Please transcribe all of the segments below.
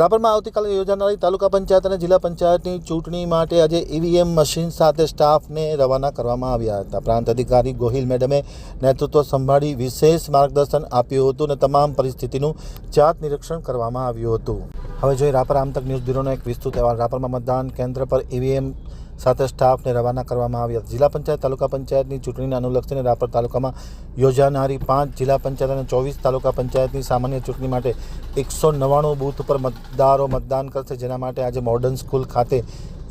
રાપરમાં આવતીકાલે યોજાનારી તાલુકા પંચાયત અને જિલ્લા પંચાયતની ચૂંટણી માટે આજે ઈવીએમ મશીન સાથે સ્ટાફને રવાના કરવામાં આવ્યા હતા. પ્રાંત અધિકારી ગોહિલ મેડમે નેતૃત્વ સંભાળી વિશેષ માર્ગદર્શન આપ્યું હતું અને તમામ પરિસ્થિતિનું જાત નિરીક્ષણ કરવામાં આવ્યું હતું. હવે જોઈએ રાપર આમતક ન્યૂઝ બ્યુરોનો એક વિસ્તૃત અહેવાલ. રાપરમાં મતદાન કેન્દ્ર પર ઈવીએમ સાથે સ્ટાફને રવાના કરવામાં આવ્યા. જિલ્લા પંચાયત તાલુકા પંચાયતની ચૂંટણીને અનુલક્ષીને રાપર તાલુકામાં યોજાનારી 5 જિલ્લા પંચાયત અને 24 તાલુકા પંચાયતની સામાન્ય ચૂંટણી માટે 199 બૂથ ઉપર મતદારો મતદાન કરશે, જેના માટે આજે મોડર્ન સ્કૂલ ખાતે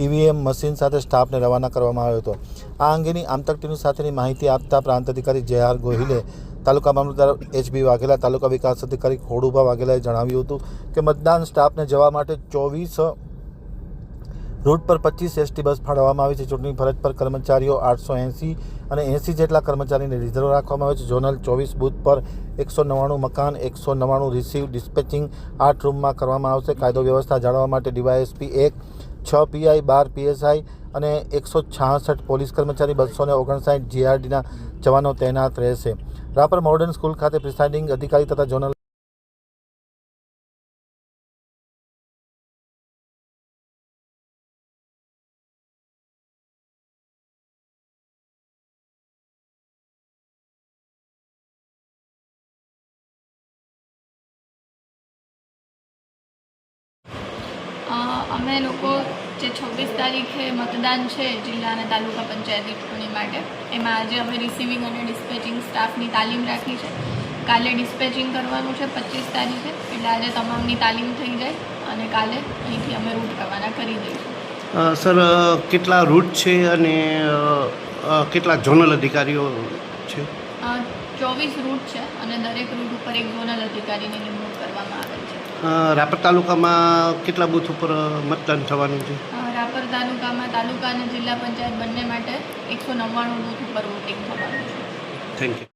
ઈવીએમ મશીન સાથે સ્ટાફને રવાના કરવામાં આવ્યો હતો. આ અંગેની આમતક ટીવી સાથેની માહિતી આપતા પ્રાંત અધિકારી જે.આર. ગોહિલે, તાલુકા મામલતદાર H.B. વાઘેલા, તાલુકા વિકાસ અધિકારી ખોડુભા વાઘેલાએ જણાવ્યું હતું કે મતદાન સ્ટાફને જવા માટે 24 રૂટ પર 25 એસટી બસ ફાળવવામાં આવી છે. ચૂંટણી ફરજ પર કર્મચારીઓ 880 અને 80 જેટલા કર્મચારીને રિઝર્વ રાખવામાં આવે છે. ઝોનલ 24 બૂથ પર 199 મકાન, 199 રિસીવ ડિસ્પેચિંગ 8 રૂમમાં કરવામાં આવશે. કાયદો વ્યવસ્થા જાળવવા માટે ડીવાયએસપી 1, 6 પીઆઈ, 12 પીએસઆઈ અને 166 પોલીસ કર્મચારી, 259 જીઆરડીના જવાનો તૈનાત રહેશે. રાપર મોડર્ન સ્કૂલ ખાતે પ્રિસાઇડિંગ અધિકારી તથા ઝોનલ અમે લોકો જે 26 તારીખે મતદાન છે જિલ્લા અને તાલુકા પંચાયતની ચૂંટણી માટે, એમાં આજે અમે રિસીવિંગ અને ડિસ્પેચિંગ સ્ટાફની તાલીમ રાખી છે. કાલે ડિસ્પેચિંગ કરવાનું છે 25 તારીખે, એટલે આજે તમામની તાલીમ થઈ જાય અને કાલે અહીંથી અમે રૂટ રવાના કરી દઈશું. સર, કેટલા રૂટ છે અને કેટલા ઝોનલ અધિકારીઓ છે? 24 રૂટ છે અને દરેક રૂટ ઉપર એક ઝોનલ અધિકારીની નિમણૂક કરવામાં આવેલ છે. રાપર તાલુકામાં કેટલા બૂથ ઉપર મતદાન થવાનું છે? રાપર તાલુકામાં તાલુકા અને જિલ્લા પંચાયત બંને માટે 199 બૂથ ઉપર વોટિંગ થવાનું છે. Thank you.